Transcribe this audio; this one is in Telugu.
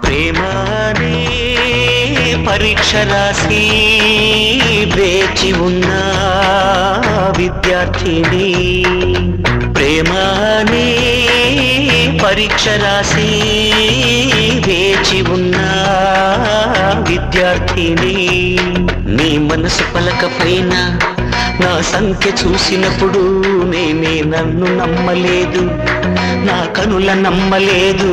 ప్రేమనే పరీక్ష రాసి వేచి ఉన్న విద్యార్థిని, ప్రేమనే పరీక్ష రాసి వేచి ఉన్న విద్యార్థిని. నీ మనసు పలకపోయినా నా సంఖ్య చూసినప్పుడు నేనే నన్ను నమ్మలేదు, నా కనుల నమ్మలేదు.